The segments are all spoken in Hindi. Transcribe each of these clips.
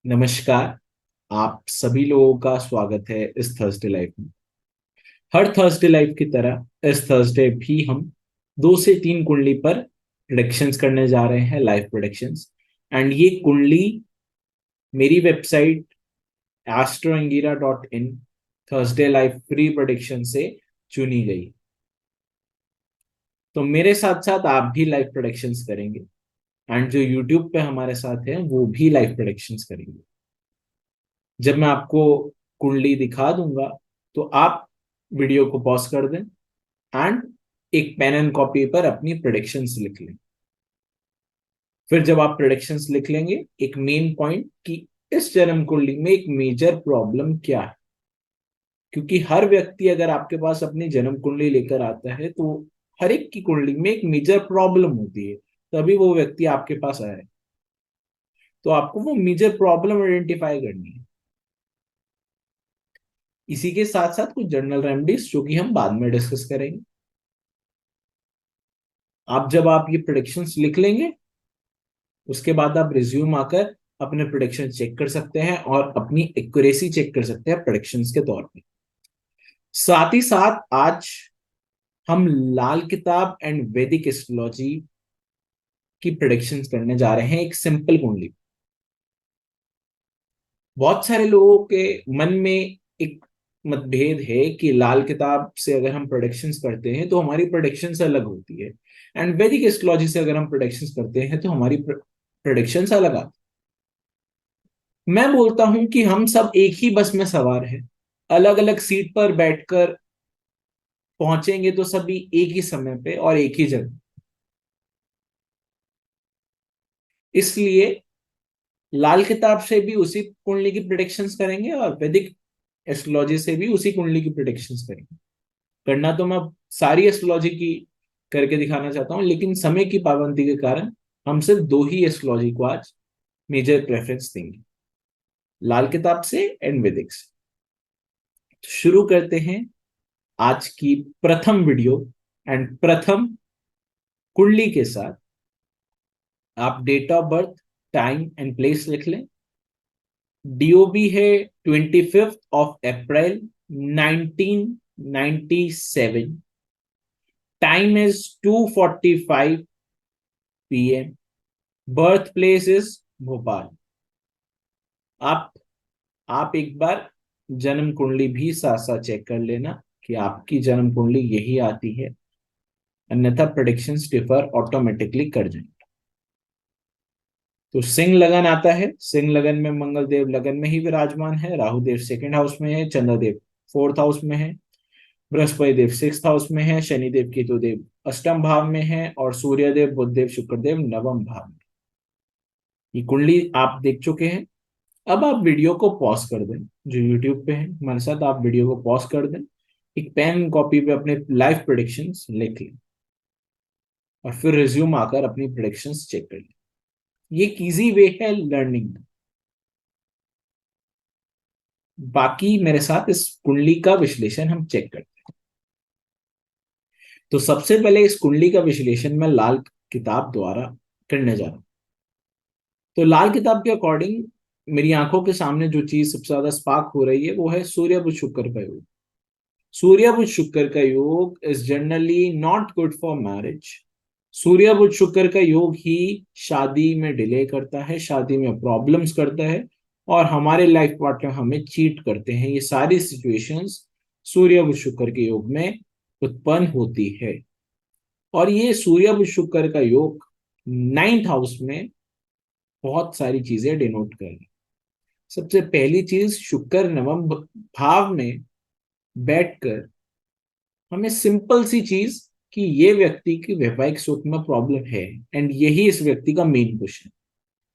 नमस्कार। आप सभी लोगों का स्वागत है इस थर्सडे लाइफ में। हर थर्सडे लाइफ की तरह इस थर्सडे भी हम 2 से 3 कुंडली पर प्रोडिक्शंस करने जा रहे हैं, लाइव प्रोडिक्शंस। एंड ये कुंडली मेरी website astroangira.in Thursday live free prediction से चुनी गई। तो मेरे साथ साथ आप भी लाइव प्रोडिक्शंस करेंगे, एंड जो यूट्यूब पे हमारे साथ हैं वो भी लाइव प्रोडिक्शंस करेंगे। जब मैं आपको कुंडली दिखा दूंगा तो आप वीडियो को पॉज कर दें एंड एक पेन एंड कॉपी पर अपनी प्रेडिक्शंस लिख लें। फिर जब आप प्रेडिक्शंस लिख लेंगे, एक मेन पॉइंट कि इस जन्म कुंडली में एक मेजर प्रॉब्लम क्या है, क्योंकि हर व्यक्ति अगर आपके पास अपनी जन्म कुंडली लेकर आता है तो हर एक की कुंडली में एक मेजर प्रॉब्लम होती है, तभी वो व्यक्ति आपके पास आया है। तो आपको वो मेजर प्रॉब्लम आइडेंटिफाई करनी है। इसी के साथ साथ कुछ जनरल रेमेडीज जो कि हम बाद में डिस्कस करेंगे। जब आप ये प्रिडिक्शंस लिख लेंगे, उसके बाद आप रिज्यूम आकर अपने प्रिडिक्शन चेक कर सकते हैं और अपनी एक्यूरेसी चेक कर सकते हैं प्रिडिक्शंस के तौर पे। साथ ही साथ आज हम लाल किताब एंड वैदिक एस्ट्रोलॉजी की प्रिडिक्शंस करने जा रहे हैं, एक सिंपल कुंडली। बहुत सारे लोगों के मन में एक मतभेद है कि लाल किताब से अगर हम प्रोडिक्शंस करते हैं तो हमारी प्रोडिक्शंस अलग होती है, एंड वैदिक एस्ट्रोलॉजी से अगर हम प्रोडिक्शंस करते हैं तो हमारी प्रोडिक्शंस अलग आती है। मैं बोलता हूं कि हम सब एक ही बस में सवार हैं, अलग अलग सीट पर बैठकर पहुंचेंगे तो सभी एक ही समय पे और एक ही जगह। इसलिए लाल किताब से भी उसी कुंडली की प्रिडिक्शंस करेंगे और वैदिक एस्ट्रोलॉजी से भी उसी कुंडली की प्रिडिक्शंस करेंगे। करना तो मैं सारी एस्ट्रोलॉजी की करके दिखाना चाहता हूं, लेकिन समय की पाबंदी के कारण हम सिर्फ दो ही एस्ट्रोलॉजी को आज मेजर प्रेफरेंस देंगे, लाल किताब से एंड वैदिक से। तो शुरू करते हैं आज की प्रथम वीडियो एंड प्रथम कुंडली के साथ। आप date of birth, time and place लिख लें। डीओबी है 25 April 1997। Time is 2:45 PM। Birth place is Bhopal. आप आप एक बार जन्म कुंडली भी साथ साथ चेक कर लेना कि आपकी जन्म कुंडली यही आती है, अन्यथा प्रेडिक्शंस डिफर ऑटोमेटिकली कर जाएंगे। तो सिंह लगन आता है। सिंह लगन में मंगल देव लगन में ही विराजमान है, राहु देव सेकंड हाउस में है, चंद्रदेव फोर्थ हाउस में है, बृहस्पति देव सिक्स हाउस में है, शनिदेव केतु देव अष्टम भाव में है, और सूर्य देव बुध देव शुक्र देव नवम भाव में। ये कुंडली आप देख चुके हैं। अब आप वीडियो को पॉज कर दें, जो यूट्यूब पे है हमारे साथ, आप वीडियो को पॉज कर दें, एक पेन कॉपी पे अपने लाइव प्रेडिक्शंस लिख लें और फिर रिज्यूम आकर अपनी प्रेडिक्शंस चेक कर लें। ये एक इजी वे है लर्निंग। बाकी मेरे साथ इस कुंडली का विश्लेषण हम चेक करते हैं। तो सबसे पहले इस कुंडली का विश्लेषण मैं लाल किताब द्वारा करने जा रहा हूं। तो लाल किताब के अकॉर्डिंग मेरी आंखों के सामने जो चीज सबसे ज्यादा स्पार्क हो रही है वो है सूर्य बुध शुक्र का योग। सूर्य बुध शुक्र का योग is generally not good for marriage. सूर्य बुध शुक्र का योग ही शादी में डिले करता है, शादी में प्रॉब्लम्स करता है, और हमारे लाइफ पार्टनर हमें चीट करते हैं। ये सारी सिचुएशंस सूर्य बुध शुक्र के योग में उत्पन्न होती है। और ये सूर्य बुध शुक्र का योग नाइन्थ हाउस में बहुत सारी चीजें डिनोट कर रही है। सबसे पहली चीज, शुक्र नवम भाव में बैठकर हमें सिंपल सी चीज कि ये व्यक्ति की वैवाहिक सुख में प्रॉब्लम है, एंड यही इस व्यक्ति का मेन क्वेश्चन।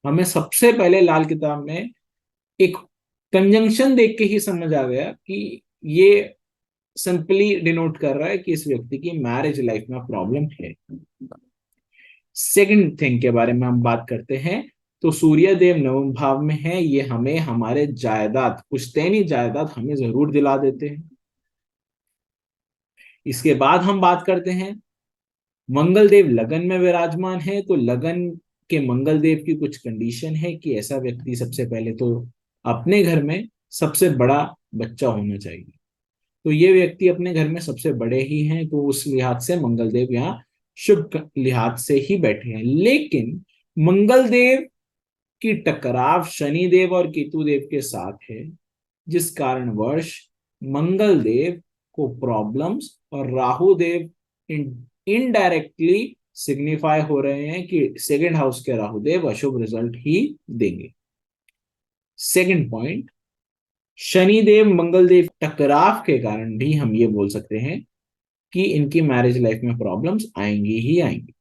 हमें सबसे पहले लाल किताब में एक कंजंक्शन देख के ही समझ आ गया कि ये सिंपली डिनोट कर रहा है कि इस व्यक्ति की मैरिज लाइफ में प्रॉब्लम है। सेकंड थिंग के बारे में हम बात करते हैं। तो सूर्य देव नवम भाव में है, ये हमें हमारे जायदाद, पुश्तैनी जायदाद हमें जरूर दिला देते हैं। इसके बाद हम बात करते हैं, मंगल देव लगन में विराजमान है, तो लगन कि मंगल देव की कुछ कंडीशन है कि ऐसा व्यक्ति सबसे पहले तो अपने घर में सबसे बड़ा बच्चा होना चाहिए। तो ये व्यक्ति अपने घर में सबसे बड़े ही हैं, तो उस लिहाज से मंगल देव यहाँ शुभ लिहाज से ही बैठे हैं। लेकिन मंगल देव की टकराव शनि देव और केतु देव के साथ है, जिस कारणवश मंगल देव को प्रॉब्लम्स और राहु देव इनडायरेक्टली सिग्निफाई हो रहे हैं कि सेकंड हाउस के राहु देव अशुभ रिजल्ट ही देंगे। सेकंड पॉइंट, शनिदेव मंगल देव टकराव के कारण भी हम ये बोल सकते हैं कि इनकी मैरिज लाइफ में प्रॉब्लम्स आएंगी ही आएंगी।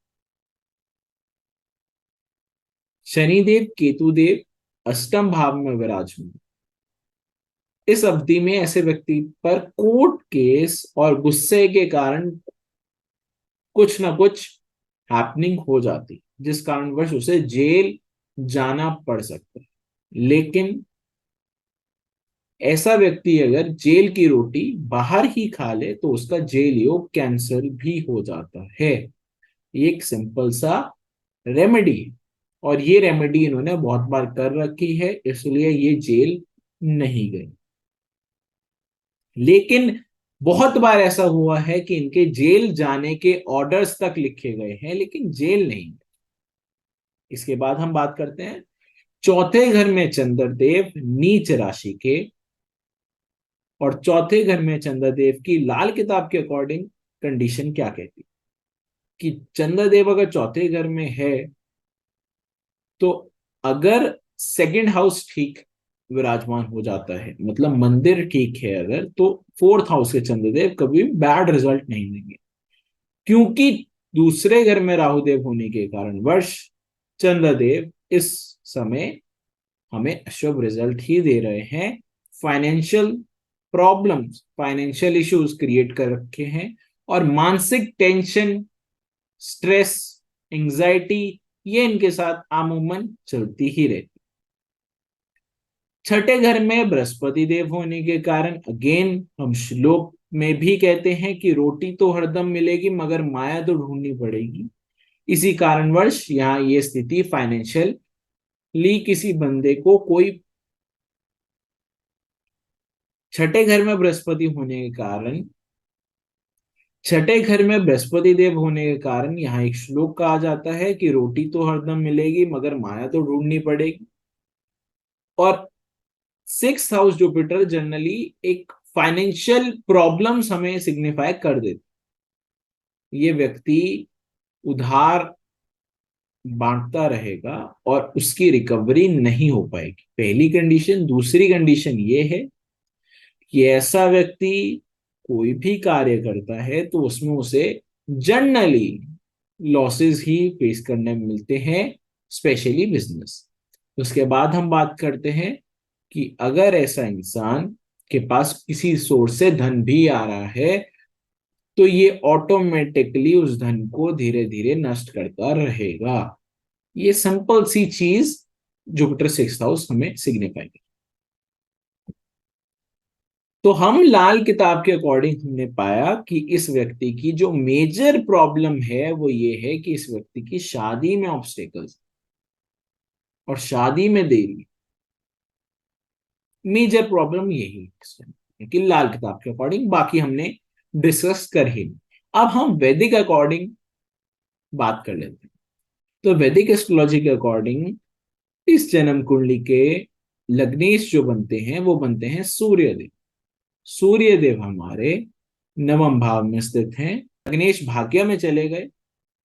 शनिदेव केतुदेव अष्टम भाव में विराजमान, इस अवधि में ऐसे व्यक्ति पर कोर्ट केस और गुस्से के कारण कुछ ना कुछ हैपनिंग हो जाती, जिस कारणवश उसे जेल जाना पड़ सकता है। लेकिन ऐसा व्यक्ति अगर जेल की रोटी बाहर ही खा ले तो उसका जेल योग कैंसिल भी हो जाता है। एक सिंपल सा रेमेडी, और ये रेमेडी इन्होंने बहुत बार कर रखी है, इसलिए ये जेल नहीं गए। लेकिन बहुत बार ऐसा हुआ है कि इनके जेल जाने के ऑर्डर्स तक लिखे गए हैं, लेकिन जेल नहीं गए। इसके बाद हम बात करते हैं चौथे घर में चंद्रदेव नीच राशि के, और चौथे घर में चंद्रदेव की लाल किताब के अकॉर्डिंग कंडीशन क्या कहती है कि चंद्रदेव अगर चौथे घर में है तो अगर सेकंड हाउस ठीक विराजमान हो जाता है, मतलब मंदिर ठीक है अगर, तो फोर्थ हाउस के चंद्रदेव कभी बैड रिजल्ट नहीं देंगे, क्योंकि दूसरे घर में राहुदेव होने के कारण वर्ष चंद्रदेव इस समय हमें अशुभ रिजल्ट ही दे रहे हैं। Financial problems, financial issues create कर रखे हैं, और मानसिक टेंशन, स्ट्रेस, एंजाइटी, ये इनके साथ आमूमन चलती ही रहती। छठे घर में बृहस्पति देव होने के कारण अगेन हम श्लोक में भी कहते हैं कि रोटी तो हरदम मिलेगी मगर माया तो ढूंढनी पड़ेगी। इसी कारणवश यहाँ ये स्थिति फाइनेंशियली किसी बंदे को कोई, छठे घर में बृहस्पति होने के कारण, छठे घर में बृहस्पति देव होने के कारण यहाँ एक श्लोक कहा जाता है कि रोटी तो हरदम मिलेगी मगर माया तो ढूंढनी पड़ेगी। और सिक्स हाउस जुपिटर जनरली एक फाइनेंशियल प्रॉब्लम्स हमें सिग्निफाई कर देते। ये व्यक्ति उधार बांटता रहेगा और उसकी रिकवरी नहीं हो पाएगी, पहली कंडीशन। दूसरी कंडीशन ये है कि ऐसा व्यक्ति कोई भी कार्य करता है तो उसमें उसे जनरली लॉसेस ही फेस करने मिलते हैं, स्पेशली बिजनेस। उसके बाद हम बात करते हैं कि अगर ऐसा इंसान के पास किसी सोर्स से धन भी आ रहा है तो ये ऑटोमेटिकली उस धन को धीरे धीरे नष्ट करता रहेगा। ये सिंपल सी चीज जुपिटर सिक्स्थ हाउस हमें सिग्निफाई कर। तो हम लाल किताब के अकॉर्डिंग हमने पाया कि इस व्यक्ति की जो मेजर प्रॉब्लम है वो ये है कि इस व्यक्ति की शादी में ऑब्स्टेकल्स और शादी में देरी, मेजर प्रॉब्लम यही है कि लाल किताब के अकॉर्डिंग। बाकी हमने डिस्कस कर ही। अब हम वैदिक अकॉर्डिंग बात कर लेते हैं। तो वैदिक एस्ट्रोलॉजी के अकॉर्डिंग इस जन्म कुंडली के लग्नेश जो बनते हैं वो बनते हैं सूर्यदेव। सूर्यदेव हमारे नवम भाव में स्थित हैं। लग्नेश भाग्य में चले गए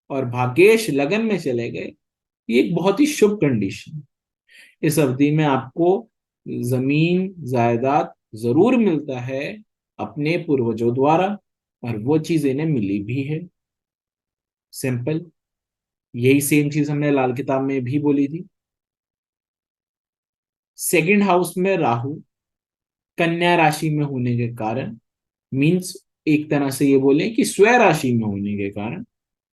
और भाग्येश लगन में चले गए, ये एक बहुत ही शुभ कंडीशन। इस अवधि में आपको जमीन जायदाद जरूर मिलता है अपने पूर्वजों द्वारा, और वो चीज इन्हें मिली भी है। सिंपल, यही सेम चीज हमने लाल किताब में भी बोली थी। सेकंड हाउस में राहु कन्या राशि में होने के कारण, मींस एक तरह से ये बोले कि स्वय राशि में होने के कारण,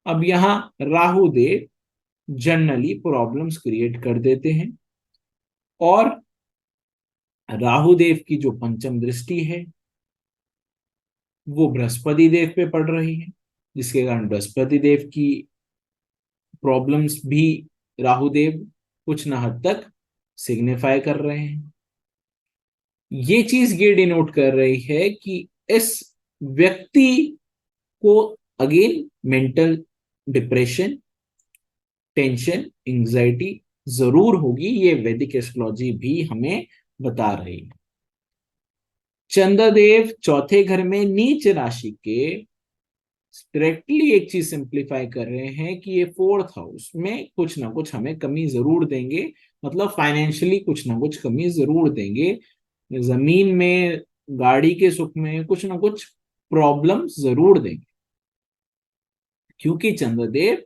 अब यहाँ राहु देव जनरली प्रॉब्लम्स क्रिएट कर देते हैं। और राहु देव की जो पंचम दृष्टि है वो बृहस्पति देव पे पड़ रही है, जिसके कारण बृहस्पति देव की प्रॉब्लम्स भी राहु देव कुछ ना हद तक सिग्निफाई कर रहे हैं। ये चीज ये डिनोट कर रही है कि इस व्यक्ति को again mental depression, tension, anxiety जरूर होगी, ये वैदिक एस्ट्रोलॉजी भी हमें बता रही है। चंद्रदेव चौथे घर में नीच राशि के डायरेक्टली एक चीज सिंप्लीफाई कर रहे हैं कि ये फोर्थ हाउस में कुछ ना कुछ हमें कमी जरूर देंगे, मतलब फाइनेंशियली कुछ ना कुछ कमी जरूर देंगे, जमीन में, गाड़ी के सुख में कुछ ना कुछ प्रॉब्लम जरूर देंगे, क्योंकि चंद्रदेव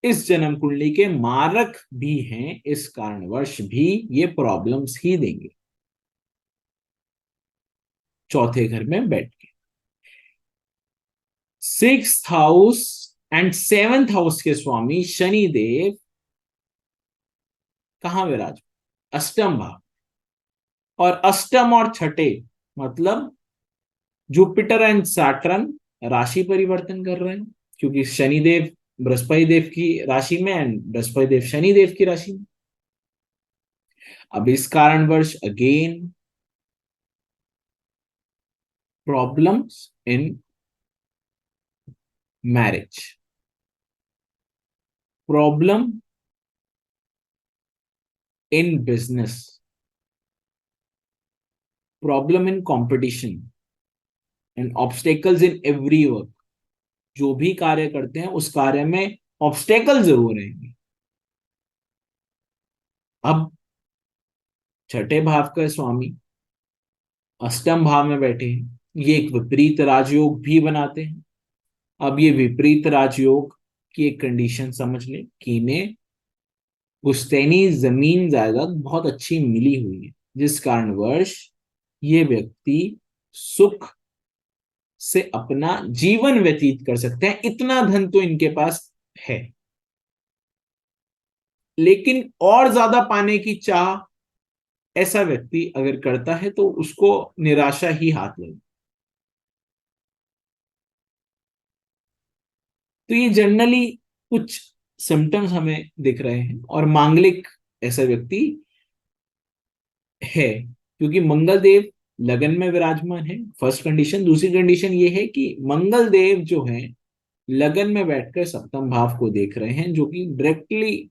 इस जन्म कुंडली के मारक भी हैं, इस कारणवश भी ये प्रॉब्लम्स ही देंगे चौथे घर में बैठ के। Sixth house and seventh house के स्वामी शनि देव कहां विराज, अष्टम भाव, और अष्टम और छठे मतलब जुपिटर एंड सैटर्न राशि परिवर्तन कर रहे हैं, क्योंकि शनिदेव बृहस्पति देव की राशि में एंड बृहस्पति देव शनि देव की राशि में। अब इस कारणवश again problems in marriage, problem in business, problem in competition and obstacles in every work. जो भी कार्य करते हैं उस कार्य में ऑब्स्टेकल जरूर रहेंगे। अब छठे भाव का स्वामी अष्टम भाव में बैठे हैं, ये एक विपरीत राजयोग भी बनाते हैं। अब ये विपरीत राजयोग की एक कंडीशन समझ ले कि इन्हें पुश्तैनी जमीन जायदाद बहुत अच्छी मिली हुई है, जिस कारणवश ये व्यक्ति सुख से अपना जीवन व्यतीत कर सकते हैं, इतना धन तो इनके पास है। लेकिन और ज्यादा पाने की चाह ऐसा व्यक्ति अगर करता है तो उसको निराशा ही हाथ लगे। तो ये जनरली कुछ सिम्टम्स हमें दिख रहे हैं, और मांगलिक ऐसा व्यक्ति है, क्योंकि मंगल देव लगन में विराजमान है, फर्स्ट कंडीशन। दूसरी कंडीशन ये है कि मंगल देव जो है लगन में बैठकर सप्तम भाव को देख रहे हैं, जो कि डायरेक्टली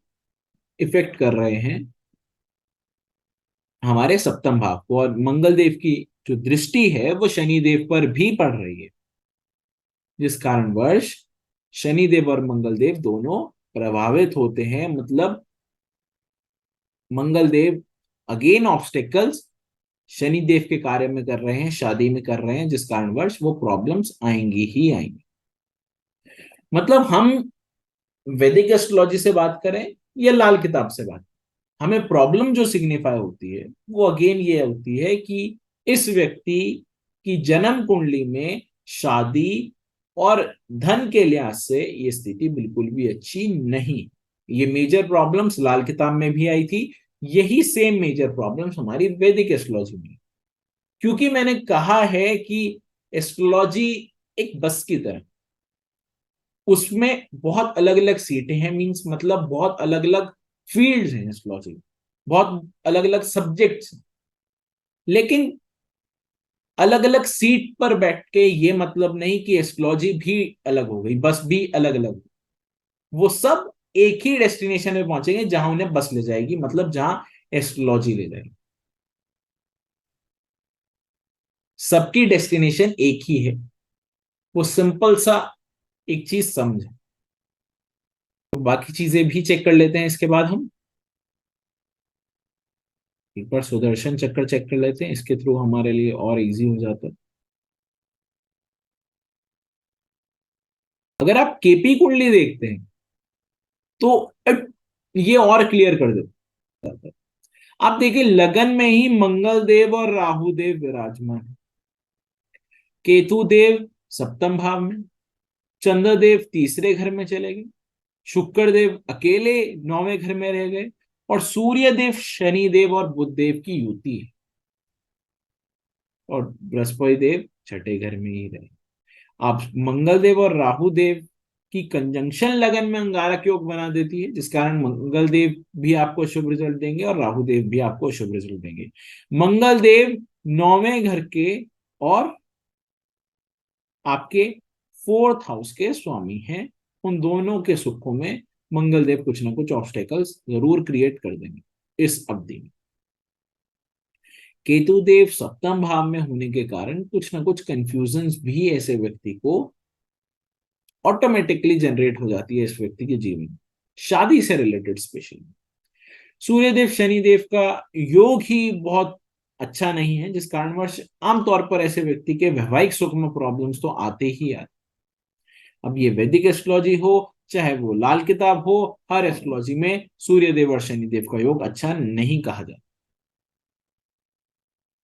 इफेक्ट कर रहे हैं हमारे सप्तम भाव को, और मंगल देव की जो दृष्टि है वो शनि देव पर भी पड़ रही है, जिस कारणवश शनि देव और मंगल देव दोनों प्रभावित होते हैं। मतलब मंगल देव अगेन ऑब्स्टेकल्स शनि देव के कार्य में कर रहे हैं, शादी में कर रहे हैं, जिस कारणवश वो प्रॉब्लम्स आएंगी ही आएंगी। मतलब हम वैदिक एस्ट्रोलॉजी से बात करें या लाल किताब से बात, हमें प्रॉब्लम जो सिग्निफाई होती है वो अगेन ये होती है कि इस व्यक्ति की जन्म कुंडली में शादी और धन के लिहाज से ये स्थिति बिल्कुल भी अच्छी नहीं। ये मेजर प्रॉब्लम्स लाल किताब में भी आई थी, यही सेम मेजर प्रॉब्लम्स हमारी वैदिक एस्ट्रोलॉजी में। क्योंकि मैंने कहा है कि एस्ट्रोलॉजी एक बस की तरह, उसमें बहुत अलग अलग सीटें हैं, मींस मतलब बहुत अलग अलग फील्ड्स हैं एस्ट्रोलॉजी, बहुत अलग अलग सब्जेक्ट्स। लेकिन अलग अलग सीट पर बैठ के ये मतलब नहीं कि एस्ट्रोलॉजी भी अलग हो गई, बस भी अलग अलग। वो सब एक ही डेस्टिनेशन में पहुंचेंगे जहां उन्हें बस ले जाएगी, मतलब जहां एस्ट्रोलॉजी ले जाएगी। सबकी डेस्टिनेशन एक ही है, वो सिंपल सा एक चीज समझे। तो बाकी चीजें भी चेक कर लेते हैं इसके बाद हम एक बार सुदर्शन चक्र चेक कर लेते हैं, इसके थ्रू हमारे लिए और इजी हो जाता है। अगर आप केपी कुंडली देखते हैं तो ये और क्लियर कर देता है। आप देखिए लगन में ही मंगल देव और राहु देव विराजमान है, केतु देव सप्तम भाव में, चंद्रदेव तीसरे घर में चले गए, शुक्र देव अकेले नौवें घर में रह गए, और सूर्य देव शनि देव और बुध देव की युति है, और बृहस्पति देव छठे घर में ही रहे। आप मंगल देव और राहु देव कि कंजंक्शन लगन में अंगारक योग बना देती है, जिस कारण मंगल देव भी आपको शुभ रिजल्ट देंगे और राहु देव भी आपको शुभ रिजल्ट देंगे। मंगल देव 9वें घर के और आपके 4th हाउस के स्वामी हैं। उन दोनों के सुखों में मंगल देव कुछ ना कुछ ऑब्स्टेकल्स जरूर क्रिएट कर देंगे इस अवधि में। केतु देव 7वें भाव में होने के कारण कुछ ना कुछ कंफ्यूजन्स भी ऐसे व्यक्ति को ऑटोमेटिकली जनरेट हो जाती है इस व्यक्ति के जीवन में, शादी से रिलेटेड स्पेशली। सूर्यदेव शनिदेव का योग ही बहुत अच्छा नहीं है, जिस कारणवश आमतौर पर ऐसे व्यक्ति के वैवाहिक सुख में प्रॉब्लम्स तो आते ही आते। अब ये वैदिक एस्ट्रोलॉजी हो चाहे वो लाल किताब हो, हर एस्ट्रोलॉजी में सूर्यदेव और शनिदेव का योग अच्छा नहीं कहा जाता।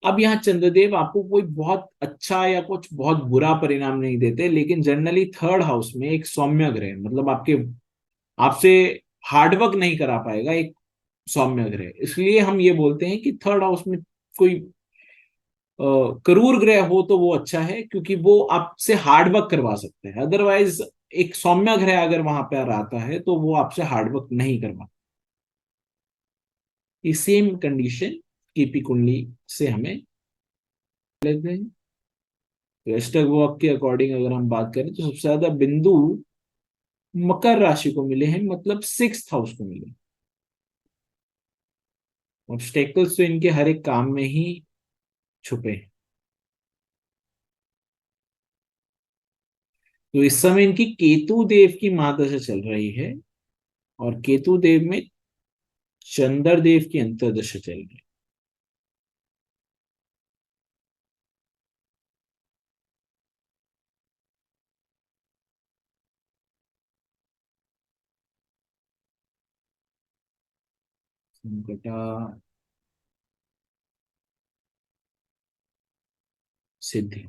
अब यहाँ चंद्रदेव आपको कोई बहुत अच्छा या कुछ बहुत बुरा परिणाम नहीं देते, लेकिन जनरली 3rd हाउस में एक सौम्य ग्रह, मतलब आपके आपसे हार्डवर्क नहीं करा पाएगा एक सौम्य ग्रह, इसलिए हम ये बोलते हैं कि 3rd हाउस में कोई क्रूर ग्रह हो तो वो अच्छा है, क्योंकि वो आपसे हार्डवर्क करवा सकते हैं। अदरवाइज एक सौम्य ग्रह अगर वहां पर आता है तो वो आपसे हार्डवर्क नहीं करवा। ये सेम कंडीशन केपी कुंडली से हमें लेते हैं। तो एस्टर वॉक के अकॉर्डिंग अगर हम बात करें तो सबसे ज्यादा बिंदु मकर राशि को मिले हैं, मतलब 6th हाउस को मिले। ऑब्स्टेकल्स तो इनके हर एक काम में ही छुपे हैं। तो इस समय इनकी केतु देव की महादशा चल रही है और केतु देव में चंद्र देव की अंतर्दशा चल रही है। संकटा सिद्धि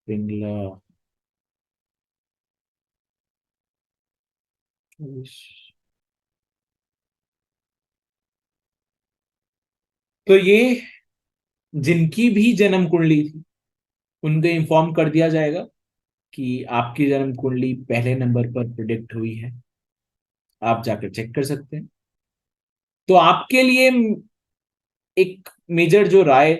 पिंगला। तो ये जिनकी भी जन्म कुंडली थी उनको इन्फॉर्म कर दिया जाएगा कि आपकी जन्म कुंडली पहले नंबर पर प्रिडिक्ट हुई है, आप जाकर चेक कर सकते हैं। तो आपके लिए एक मेजर जो राय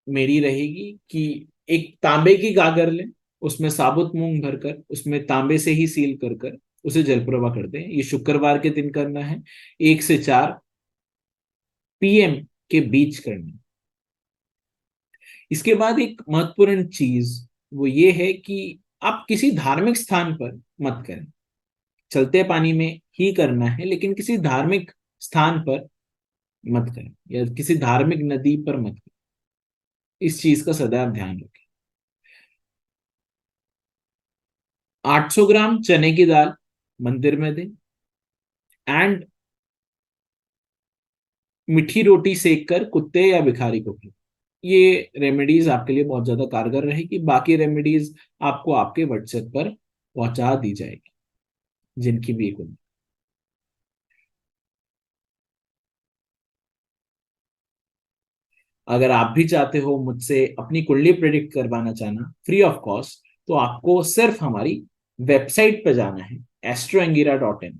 मेरी रहेगी कि एक तांबे की गागर लें, उसमें साबुत मूंग भरकर उसमें तांबे से ही सील कर कर उसे जलप्रवाह कर दें। ये शुक्रवार के दिन करना है, 1 से 4 PM के बीच करना है। इसके बाद एक महत्वपूर्ण चीज वो ये है कि आप किसी धार्मिक स्थान पर मत करें, चलते पानी में ही करना है, लेकिन किसी धार्मिक स्थान पर मत करें या किसी धार्मिक नदी पर मत करें। इस चीज का सदैव ध्यान रखें। 800 ग्राम चने की दाल मंदिर में दें एंड मीठी रोटी सेक कर कुत्ते या भिखारी को खिलाएं। ये रेमेडीज आपके लिए बहुत ज्यादा कारगर रहेगी। बाकी रेमेडीज आपको आपके व्हाट्सएप पर पहुंचा दी जाएगी, जिनकी भी एक उम्मीद। अगर आप भी चाहते हो मुझसे अपनी कुंडली प्रेडिक्ट करवाना चाहना फ्री ऑफ कॉस्ट, तो आपको सिर्फ हमारी वेबसाइट पर जाना है astroangira.in,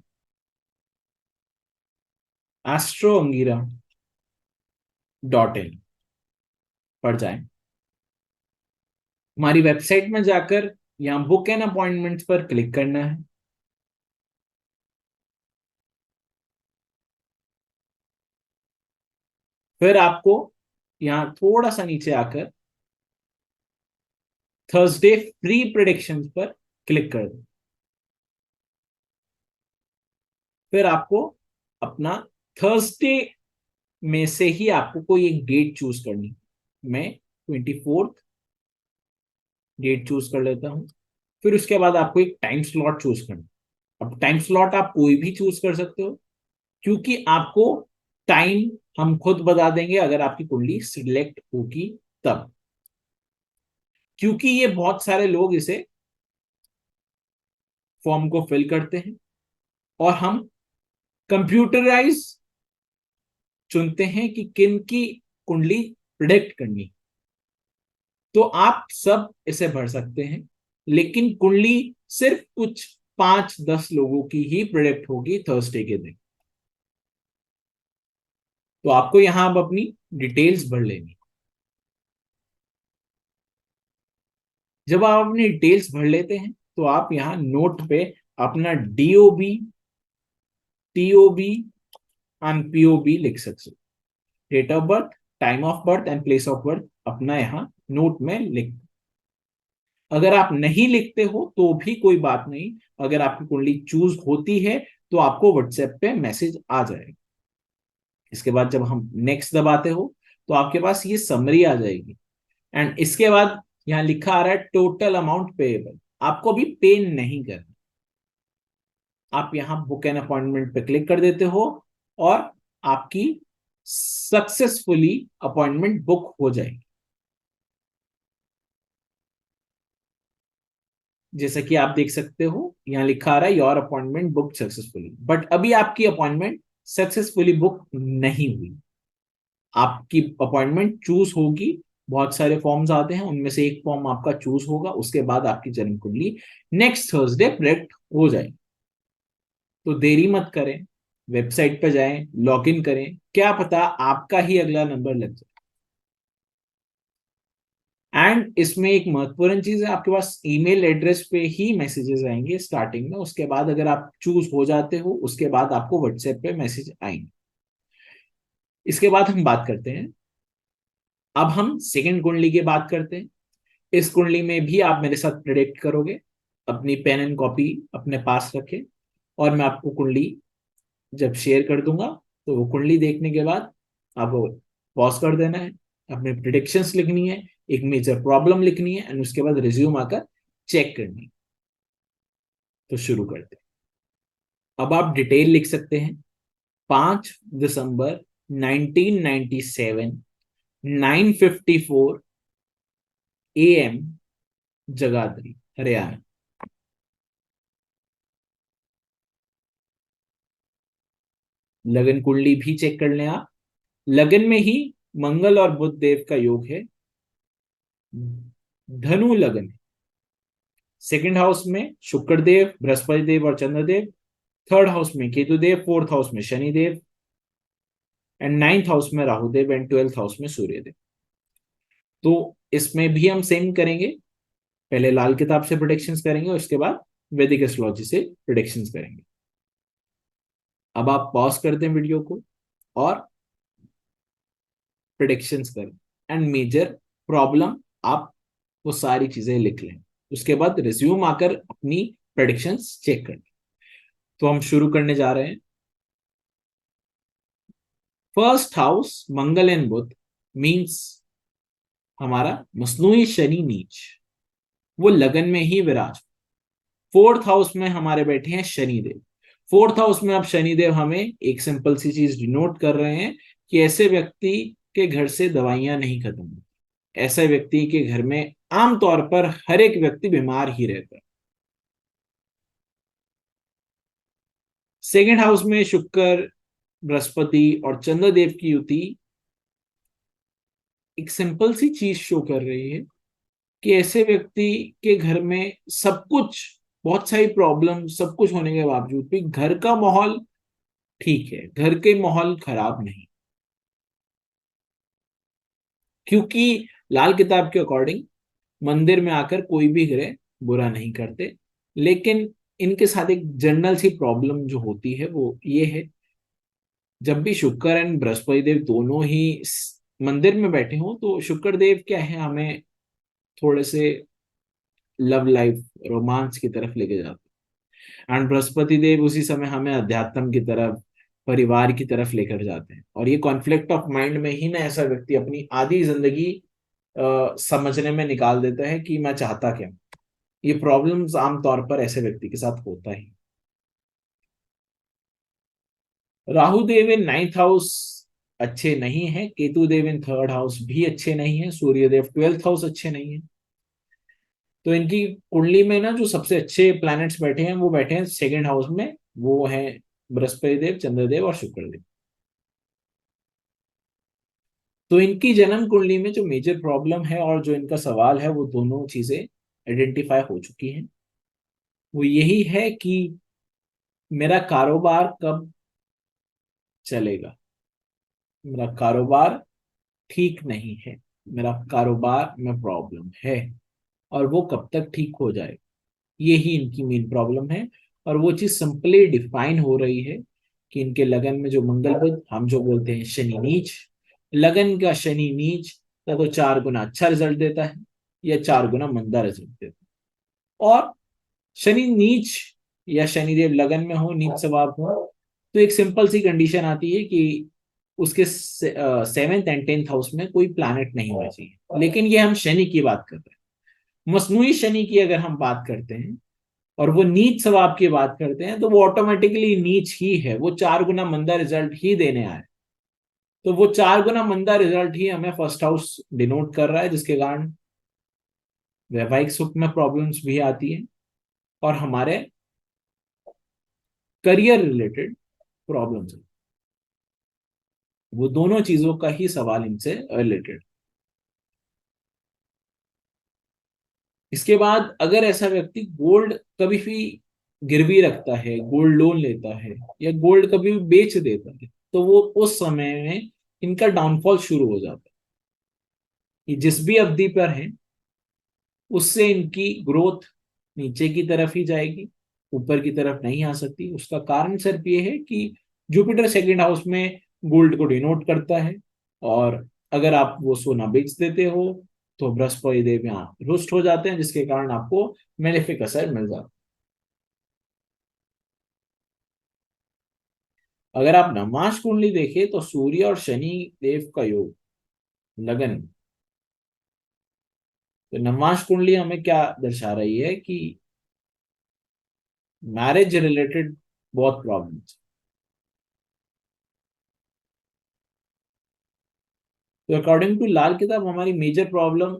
astroangira.in पर जाएं। हमारी वेबसाइट में जाकर यहाँ बुक एन अपॉइंटमेंट पर क्लिक करना है। फिर आपको यहाँ थोड़ा सा नीचे आकर थर्सडे फ्री प्रिडिक्शन पर क्लिक कर दो। फिर आपको अपना थर्सडे में से ही आपको कोई एक डेट चूज करनी। मैं 24th डेट चूज कर लेता हूं। फिर उसके बाद आपको एक टाइम स्लॉट चूज करना। अब टाइम स्लॉट आप कोई भी चूज कर सकते हो, क्योंकि आपको टाइम हम खुद बता देंगे अगर आपकी कुंडली सिलेक्ट होगी तब, क्योंकि ये बहुत सारे लोग इसे फॉर्म को फिल करते हैं और हम कंप्यूटराइज चुनते हैं कि किन की कुंडली प्रिडिक्ट करनी। तो आप सब इसे भर सकते हैं। लेकिन कुंडली सिर्फ कुछ 5-10 लोगों की ही प्रेडिक्ट होगी थर्सडे के दिन। तो आपको यहां अब अपनी डिटेल्स भर लेनी। जब आप अपनी डिटेल्स भर लेते हैं तो आप यहाँ नोट पे अपना DOB, TOB एंड POB लिख सकते हो। Date of birth, time of birth and place of birth अपना यहाँ नोट में लिख। अगर आप नहीं लिखते हो तो भी कोई बात नहीं, अगर आपकी कुंडली चूज होती है तो आपको व्हाट्सएप पे मैसेज आ जाएगा। इसके बाद जब हम नेक्स्ट दबाते हो तो आपके पास ये समरी आ जाएगी। एंड इसके बाद यहाँ लिखा आ रहा है टोटल अमाउंट पेएबल। आपको भी पे नहीं करना, आप यहाँ बुक एन अपॉइंटमेंट पे क्लिक कर देते हो और आपकी सक्सेसफुली अपॉइंटमेंट बुक हो जाएगी। जैसा कि आप देख सकते हो यहाँ लिखा आ रहा है your appointment book successfully, but अभी आपकी अपॉइंटमेंट सक्सेसफुली बुक नहीं हुई। आपकी अपॉइंटमेंट चूज होगी, बहुत सारे फॉर्म्स आते हैं, उनमें से एक फॉर्म आपका चूज होगा, उसके बाद आपकी जन्म कुंडली नेक्स्ट थर्सडे प्रेडिक्ट हो जाएगी। तो देरी मत करें, वेबसाइट पर जाएं, लॉग इन करें, क्या पता आपका ही अगला नंबर लग जाए। एंड इसमें एक महत्वपूर्ण चीज है, आपके पास ईमेल एड्रेस पे ही मैसेजेस आएंगे स्टार्टिंग में, उसके बाद अगर आप चूज हो जाते हो उसके बाद आपको व्हाट्सएप पे मैसेज आएंगे। इसके बाद हम बात करते हैं, अब हम सेकंड कुंडली की बात करते हैं। इस कुंडली में भी आप मेरे साथ प्रिडिक्ट करोगे। अपनी पेन एंड कॉपी अपने पास रखें और मैं आपको कुंडली जब शेयर कर दूंगा तो वो कुंडली देखने के बाद आपको पॉज कर देना है, अपने प्रिडिक्शंस लिखनी है, एक मेजर प्रॉब्लम लिखनी है एंड उसके बाद रिज्यूम आकर चेक करनी है। तो शुरू करते हैं। अब आप डिटेल लिख सकते हैं। 5 दिसंबर 1997, 9:54 AM, जगाधरी, हरियाणा। लगन कुंडली भी चेक कर लें आप। लगन में ही मंगल और बुध देव का योग है, धनु लगन। सेकंड हाउस में शुक्र देव, बृहस्पति देव और चंद्रदेव। थर्ड हाउस में केतु देव, फोर्थ हाउस में Shani Dev and ninth house में राहु देव एंड ट्वेल्थ हाउस में सूर्य देव। तो इसमें भी हम सेम करेंगे, पहले लाल किताब से प्रोडिक्शंस करेंगे और उसके बाद वैदिक एस्ट्रोलॉजी से प्रोडिक्शंस करेंगे। अब आप पॉज कर दें वीडियो को और प्रोडिक्शंस करें एंड मेजर प्रॉब्लम आप वो सारी चीजें लिख लें। उसके बाद रिज्यूम आकर अपनी प्रेडिक्शंस चेक करें। तो हम शुरू करने जा रहे हैं। First house Mangal and Budh means हमारा मसनूई शनि नीच, वो लगन में ही विराज। फोर्थ हाउस में हमारे बैठे हैं शनिदेव। फोर्थ हाउस में अब शनिदेव हमें एक सिंपल सी चीज डिनोट कर रहे हैं कि ऐसे व्यक्ति के घर से दवाइयां नहीं खत्म होती, ऐसे व्यक्ति के घर में आमतौर पर हर एक व्यक्ति बीमार ही रहता है। सेकेंड हाउस में शुक्र, बृहस्पति और चंद्रदेव की युति एक सिंपल सी चीज शो कर रही है कि ऐसे व्यक्ति के घर में सब कुछ, बहुत सारी प्रॉब्लम, सब कुछ होने के बावजूद भी घर का माहौल ठीक है, घर के माहौल खराब नहीं। क्योंकि लाल किताब के अकॉर्डिंग मंदिर में आकर कोई भी ग्रह बुरा नहीं करते, लेकिन इनके साथ एक जनरल सी प्रॉब्लम जो होती है वो ये है, जब भी शुक्र एंड बृहस्पति देव दोनों ही मंदिर में बैठे हों तो शुक्र देव क्या है, हमें थोड़े से लव लाइफ, रोमांस की तरफ लेके जाते हैं एंड बृहस्पति देव उसी समय हमें अध्यात्म की तरफ, परिवार की तरफ लेकर जाते हैं। और ये कॉन्फ्लिक्ट ऑफ माइंड में ही ना ऐसा व्यक्ति अपनी आधी जिंदगी समझने में निकाल देता है कि मैं चाहता क्या। ये प्रॉब्लम्स आमतौर पर ऐसे व्यक्ति के साथ होता ही। राहु देव इन नाइन्थ हाउस अच्छे नहीं है, केतु देव इन थर्ड हाउस भी अच्छे नहीं है, सूर्य देव ट्वेल्थ हाउस अच्छे नहीं है। तो इनकी कुंडली में ना जो सबसे अच्छे प्लैनेट्स बैठे हैं वो बैठे हैं सेकंड हाउस में, वो है बृहस्पति देव, चंद्रदेव और शुक्र देव। तो इनकी जन्म कुंडली में जो मेजर प्रॉब्लम है और जो इनका सवाल है वो दोनों चीजें आइडेंटिफाई हो चुकी हैं। वो यही है कि मेरा कारोबार कब चलेगा, मेरा कारोबार ठीक नहीं है, मेरा कारोबार में प्रॉब्लम है, और वो कब तक ठीक हो जाए, यही इनकी मेन प्रॉब्लम है। और वो चीज सिंपली डिफाइन हो रही है कि इनके लगन में जो मंगल बुध, हम जो बोलते हैं शनि नीच, लगन का शनि नीच या तो 4 गुना अच्छा रिजल्ट देता है या 4 गुना मंदा रिजल्ट देता है। और शनि नीच या शनिदेव लगन में हो, नीच स्वभाव हो, तो एक सिंपल सी कंडीशन आती है कि उसके 7th एंड 10th हाउस में कोई प्लैनेट नहीं होना चाहिए। लेकिन ये हम शनि की बात कर रहे हैं, मसनूई शनि की अगर हम बात करते हैं और वो नीच स्वभाव की बात करते हैं, तो वो ऑटोमेटिकली नीच ही है, वो 4 गुना मंदा रिजल्ट ही देने आए। तो वो 4 गुना मंदा रिजल्ट ही हमें फर्स्ट हाउस डिनोट कर रहा है, जिसके कारण वैवाहिक सुख में प्रॉब्लम्स भी आती है और हमारे करियर रिलेटेड प्रॉब्लम्स है। वो दोनों चीजों का ही सवाल इनसे रिलेटेड। इसके बाद अगर ऐसा व्यक्ति गोल्ड कभी भी गिरवी रखता है, गोल्ड लोन लेता है या गोल्ड कभी भी बेच देता है, तो वो उस समय में इनका डाउनफॉल शुरू हो जाता है। ये जिस भी अवधि पर है उससे इनकी ग्रोथ नीचे की तरफ ही जाएगी, ऊपर की तरफ नहीं आ सकती। उसका कारण सिर्फ ये है कि जुपिटर 2nd हाउस में गोल्ड को डिनोट करता है, और अगर आप वो सोना बेच देते हो तो बृहस्पति देव यहाँ रुष्ट हो जाते हैं, जिसके कारण आपको मेलेफिक असर मिल जाता है। अगर आप नवमास कुंडली देखें तो सूर्य और शनि देव का योग लगन, तो नवमास कुंडली हमें क्या दर्शा रही है कि मैरिज रिलेटेड बहुत प्रॉब्लम्स। तो अकॉर्डिंग टू लाल किताब हमारी मेजर प्रॉब्लम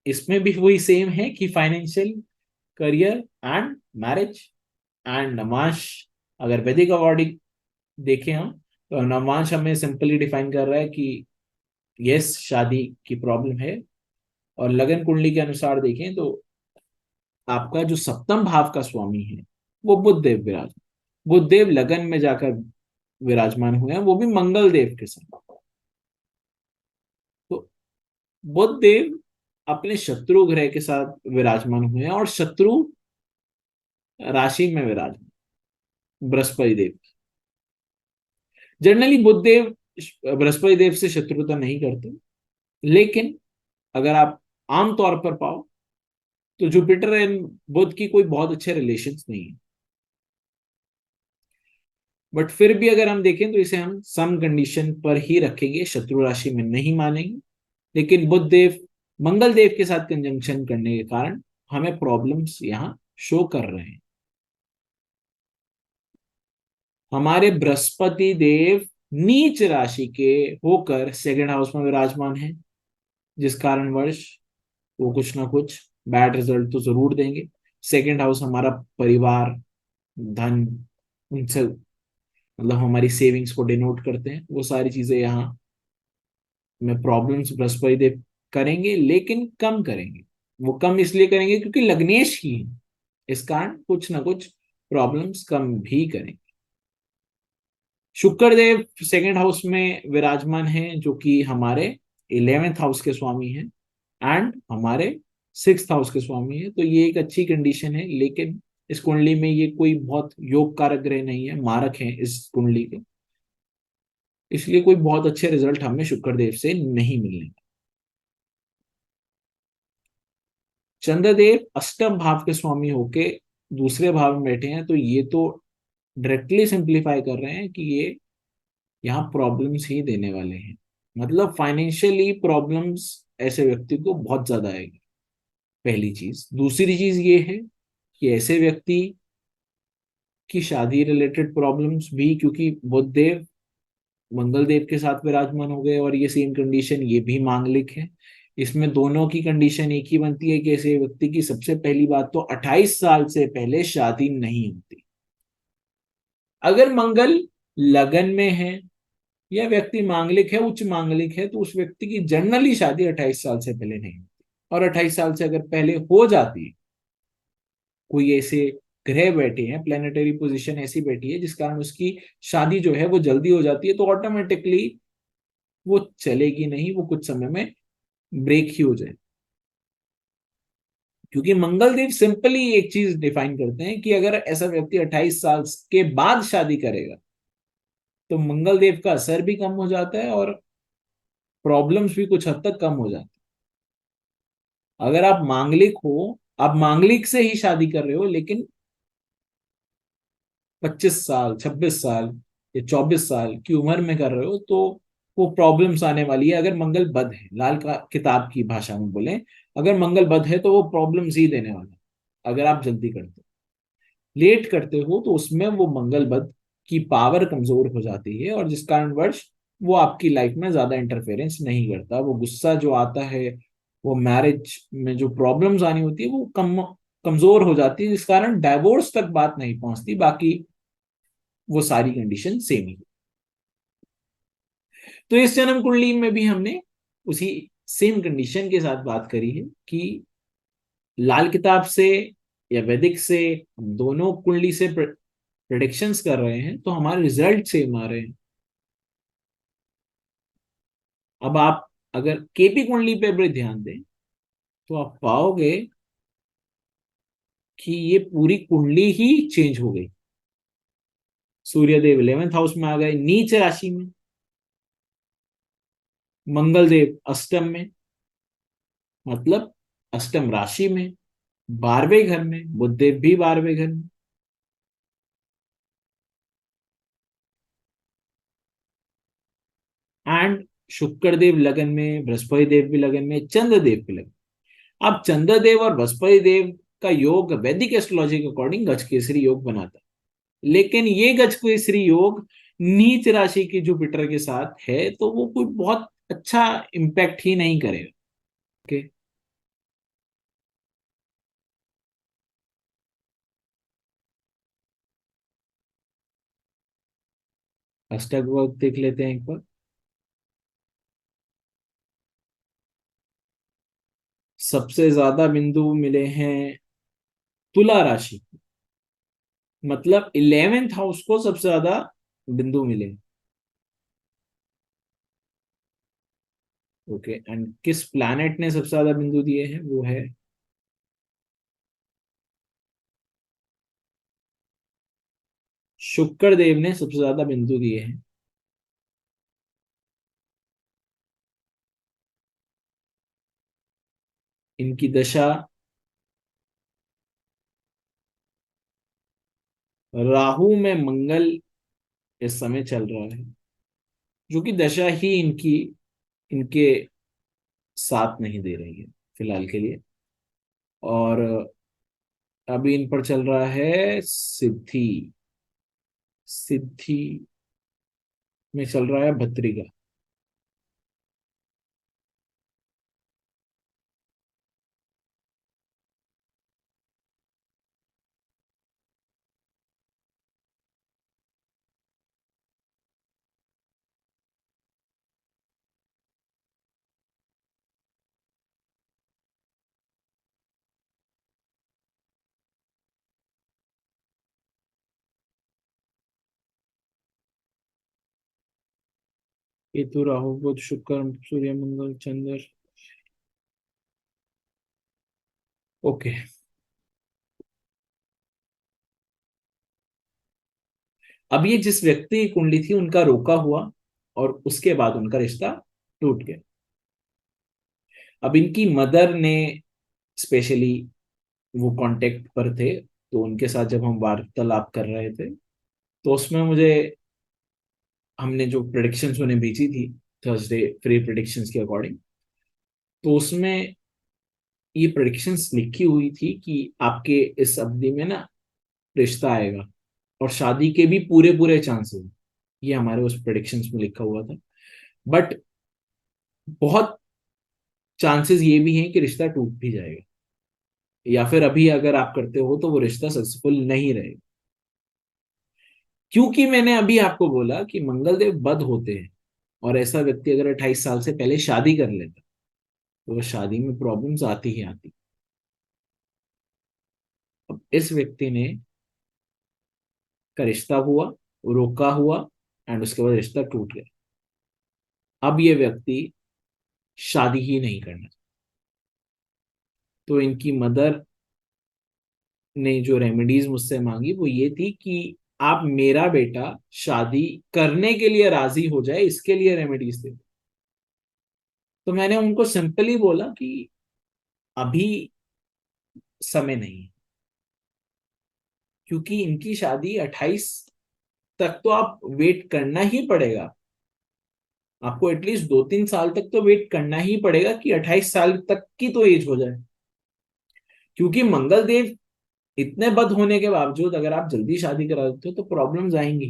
इसमें भी वही सेम है कि financial, career and marriage and नमाज। अगर वैदिक अकॉर्डिंग देखें हम, तो नमाज हमें सिंपली डिफाइन कर रहा है कि यस शादी की प्रॉब्लम है। और लगन कुंडली के अनुसार देखें तो आपका जो सप्तम भाव का स्वामी है वो बुध देव विराज, बुध देव लगन में जाकर विराजमान हुए हैं, वो भी मंगल देव के साथ। तो बुध देव अपने शत्रु ग्रह के साथ विराजमान हुए हैं और शत्रु राशि में विराजमान बृहस्पति देव। जनरली बुध देव बृहस्पति देव से शत्रुता नहीं करते, लेकिन अगर आप आमतौर पर पाओ तो जुपिटर एंड बुध की कोई बहुत अच्छे रिलेशंस नहीं है। बट फिर भी अगर हम देखें तो इसे हम सम कंडीशन पर ही रखेंगे, शत्रु राशि में नहीं मानेंगे। लेकिन बुध देव मंगल देव के साथ कंजंक्शन करने के कारण हमें प्रॉब्लम्स यहाँ शो कर रहे हैं। हमारे बृहस्पति देव नीच राशि के होकर 2nd हाउस में विराजमान है, जिस कारणवश वो कुछ ना कुछ बैड रिजल्ट तो जरूर देंगे। 2nd हाउस हमारा परिवार, धन, उनसे मतलब हमारी सेविंग्स को डिनोट करते हैं। वो सारी चीजें यहाँ में प्रॉब्लम्स बृहस्पति देव करेंगे, लेकिन कम करेंगे। वो कम इसलिए करेंगे क्योंकि लग्नेश ही है, इस कारण कुछ ना कुछ प्रॉब्लम्स कम भी करेंगे। शुक्र देव 2nd हाउस में विराजमान है, जो कि हमारे 11th हाउस के स्वामी हैं एंड हमारे 6th हाउस के स्वामी है। तो ये एक अच्छी कंडीशन है, लेकिन इस कुंडली में ये कोई बहुत योग कारक ग्रह नहीं है, मारक है इस कुंडली के, इसलिए कोई बहुत अच्छे रिजल्ट हमें शुक्र देव से नहीं मिलने। चंद्रदेव 8म भाव के स्वामी होके दूसरे भाव में बैठे हैं, तो ये तो डायरेक्टली सिंप्लीफाई कर रहे हैं कि ये यहाँ प्रॉब्लम्स ही देने वाले हैं। मतलब फाइनेंशियली प्रॉब्लम्स ऐसे व्यक्ति को बहुत ज्यादा आएगी, पहली चीज। दूसरी चीज ये है कि ऐसे व्यक्ति की शादी रिलेटेड प्रॉब्लम्स भी, क्योंकि बुध देव मंगल देव के साथ विराजमान हो गए और ये सेम कंडीशन ये भी मांगलिक है। इसमें दोनों की कंडीशन एक ही बनती है कि ऐसे व्यक्ति की सबसे पहली बात तो 28 साल से पहले शादी नहीं होती। अगर मंगल लगन में है या व्यक्ति मांगलिक है, उच्च मांगलिक है, तो उस व्यक्ति की जनरली शादी 28 साल से पहले नहीं होती। और 28 साल से अगर पहले हो जाती है, कोई ऐसे ग्रह बैठे हैं, प्लेनेटरी पोजीशन ऐसी बैठी है जिस कारण उसकी शादी जो है वो जल्दी हो जाती है, तो ऑटोमेटिकली वो चलेगी नहीं, वो कुछ समय में ब्रेक ही हो जाए। क्योंकि मंगलदेव सिंपली एक चीज डिफाइन करते हैं कि अगर ऐसा व्यक्ति 28 साल के बाद शादी करेगा तो मंगलदेव का असर भी कम हो जाता है और प्रॉब्लम्स भी कुछ हद तक कम हो जाती है। अगर आप मांगलिक हो, आप मांगलिक से ही शादी कर रहे हो, लेकिन 25 साल, 26 साल या 24 साल की उम्र में कर रहे हो, तो वो प्रॉब्लम्स आने वाली है। अगर मंगल बद है, लाल का किताब की भाषा में बोले, अगर मंगल बद है तो वो प्रॉब्लम्स ही देने वाला है अगर आप जल्दी करते हो। लेट करते हो तो उसमें वो मंगल बद की पावर कमजोर हो जाती है, और जिस कारणवश वो आपकी लाइफ में ज्यादा इंटरफेरेंस नहीं करता। वो गुस्सा जो आता है, वो मैरिज में जो प्रॉब्लम्स आनी होती है, वो कमजोर हो जाती है, जिस कारण डाइवोर्स तक बात नहीं पहुंचती। बाकी वो सारी कंडीशन सेम ही। तो इस जन्म कुंडली में भी हमने उसी सेम कंडीशन के साथ बात करी है कि लाल किताब से या वैदिक से हम दोनों कुंडली से प्रेडिक्शंस कर रहे हैं, तो हमारे रिजल्ट सेम आ रहे हैं। अब आप अगर केपी कुंडली पे भी ध्यान दें तो आप पाओगे कि ये पूरी कुंडली ही चेंज हो गई। सूर्यदेव 11th हाउस में आ गए, नीच राशि में। मंगलदेव अष्टम में, मतलब अष्टम राशि में, 12वें घर में। बुधदेव भी 12वें घर में। एंड शुक्र देव लगन में, बृहस्पति देव भी लगन में, चंद्र देव भी लगन। अब चंद्र देव और बृहस्पति देव का योग वैदिक एस्ट्रोलॉजी के अकॉर्डिंग गजकेसरी योग बनाता है, लेकिन ये गजकेसरी योग नीच राशि की जुपिटर के साथ है, तो वो कोई बहुत अच्छा इम्पैक्ट ही नहीं करेगा। ओके। अष्टक वर्ग देख लेते हैं एक बार। सबसे ज्यादा बिंदु मिले हैं तुला राशि, मतलब 11th हाउस को सबसे ज्यादा बिंदु मिले। ओके, एंड किस प्लैनेट ने सबसे ज्यादा बिंदु दिए हैं, वो है शुक्र देव ने सबसे ज्यादा बिंदु दिए हैं। इनकी दशा राहु में मंगल इस समय चल रहा है, जो कि दशा ही इनकी इनके साथ नहीं दे रही है फिलहाल के लिए। और अभी इन पर चल रहा है सिद्धि। सिद्धि में चल रहा है भत्रिका। केतु, राहु, बुध, शुक्र, सूर्य, मंगल, चंद्र। ओके। अब ये जिस व्यक्ति की कुंडली थी उनका रोका हुआ, और उसके बाद उनका रिश्ता टूट गया। अब इनकी मदर ने स्पेशली, वो कांटेक्ट पर थे, तो उनके साथ जब हम वार्तालाप कर रहे थे, तो उसमें मुझे, हमने जो प्रिडिक्शंस उन्हें भेजी थी थर्सडे फ्री प्रिडिक्शंस के अकॉर्डिंग, तो उसमें ये प्रिडिक्शंस लिखी हुई थी कि आपके इस अवधि में ना रिश्ता आएगा, और शादी के भी पूरे पूरे चांसेस। ये हमारे उस प्रिडिक्शंस में लिखा हुआ था। बट बहुत चांसेस ये भी हैं कि रिश्ता टूट भी जाएगा, या फिर अभी अगर आप करते हो तो वो रिश्ता सक्सेसफुल नहीं रहेगा। क्योंकि मैंने अभी आपको बोला कि मंगलदेव बद होते हैं, और ऐसा व्यक्ति अगर 28 साल से पहले शादी कर लेता तो वो शादी में प्रॉब्लम्स आती ही आती। अब इस व्यक्ति ने का रिश्ता हुआ, रोका हुआ, एंड उसके बाद रिश्ता टूट गया। अब ये व्यक्ति शादी ही नहीं करना। तो इनकी मदर ने जो रेमेडीज मुझसे मांगी वो ये थी कि आप मेरा बेटा शादी करने के लिए राजी हो जाए, इसके लिए रेमेडीज दे। तो मैंने उनको सिंपली बोला कि अभी समय नहीं है, क्योंकि इनकी शादी 28 तक तो आप वेट करना ही पड़ेगा। आपको एटलीस्ट 2-3 साल तक तो वेट करना ही पड़ेगा कि 28 साल तक की तो एज हो जाए। क्योंकि मंगल देव इतने बद होने के बावजूद अगर आप जल्दी शादी करा देते हो तो प्रॉब्लम्स आएंगी।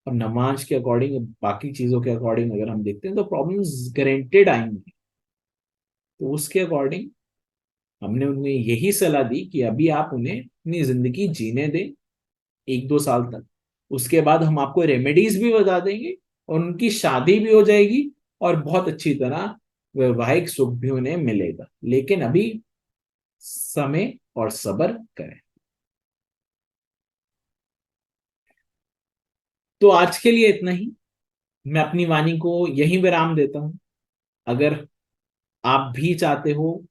और नमाज के अकॉर्डिंग, बाकी चीजों के अकॉर्डिंग अगर हम देखते हैं तो प्रॉब्लम्स गारंटेड आएंगी। तो उसके अकॉर्डिंग हमने उन्हें यही सलाह दी कि अभी आप उन्हें अपनी जिंदगी जीने दें 1-2 साल तक। उसके बाद हम आपको रेमेडीज भी बता देंगे और उनकी शादी भी हो जाएगी और बहुत अच्छी तरह वैवाहिक सुख भी उन्हें मिलेगा। लेकिन अभी समय और सब्र करें। तो आज के लिए इतना ही। मैं अपनी वाणी को यहीं विराम देता हूं। अगर आप भी चाहते हो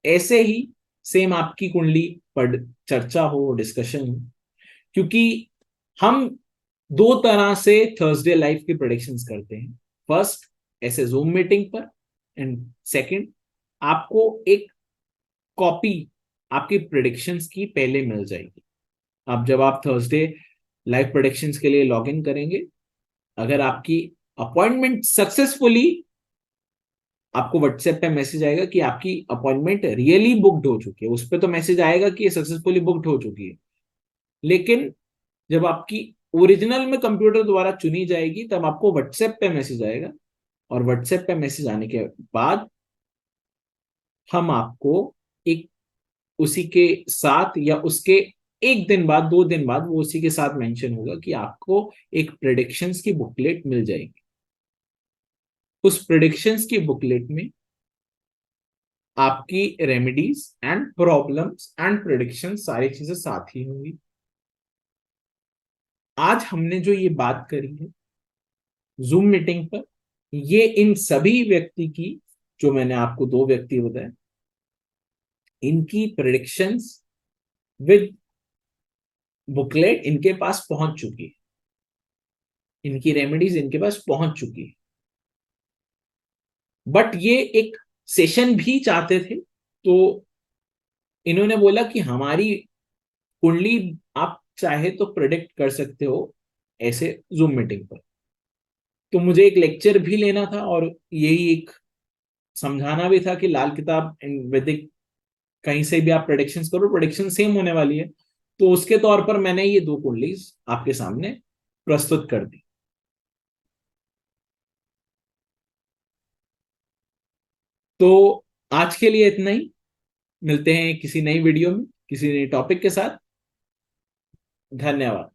ऐसे ही सेम आपकी कुंडली पर चर्चा हो, डिस्कशन हो, क्योंकि हम दो तरह से थर्सडे लाइफ की प्रोडिक्शंस करते हैं। फर्स्ट, ऐसे जूम मीटिंग पर, एंड सेकंड, आपको एक कॉपी आपकी प्रोडिक्शंस की पहले मिल जाएगी। अब जब आप थर्सडे लाइव प्रोडिक्शंस के लिए लॉग इन करेंगे, अगर आपकी अपॉइंटमेंट सक्सेसफुली, आपको व्हाट्सएप पे मैसेज आएगा कि आपकी अपॉइंटमेंट रियली बुक्ड हो चुकी है। उस पर तो मैसेज आएगा कि ये सक्सेसफुली बुक्ड हो चुकी है। लेकिन जब आपकी ओरिजिनल में कंप्यूटर द्वारा चुनी जाएगी तब आपको व्हाट्सएप पे मैसेज आएगा। और व्हाट्सएप पे मैसेज आने के बाद हम आपको एक, उसी के साथ या उसके 1 दिन बाद, 2 दिन बाद, वो उसी के साथ मेंशन होगा कि आपको एक प्रेडिक्शंस की बुकलेट मिल जाएगी। उस प्रेडिक्शंस की बुकलेट में आपकी remedies and problems and prediction सारी चीजें साथ ही होंगी। आज हमने जो ये बात करी है जूम मीटिंग पर, ये इन सभी व्यक्ति की, जो मैंने आपको 2 व्यक्ति बताए, इनकी प्रेडिक्शंस विद बुकलेट इनके पास पहुंच चुकी है। इनकी रेमेडीज इनके पास पहुंच चुकी है। बट ये एक सेशन भी चाहते थे, तो इन्होंने बोला कि हमारी कुंडली आप चाहे तो प्रेडिक्ट कर सकते हो ऐसे जूम मीटिंग पर। तो मुझे एक लेक्चर भी लेना था और यही एक समझाना भी था कि लाल किताब एंड वैदिक, कहीं से भी आप प्रेडिक्शंस करो, प्रेडिक्शन सेम होने वाली है। तो उसके तौर पर मैंने ये 2 कुंडलीज आपके सामने प्रस्तुत कर दी। तो आज के लिए इतना ही। मिलते हैं किसी नई वीडियो में किसी नई टॉपिक के साथ। धन्यवाद।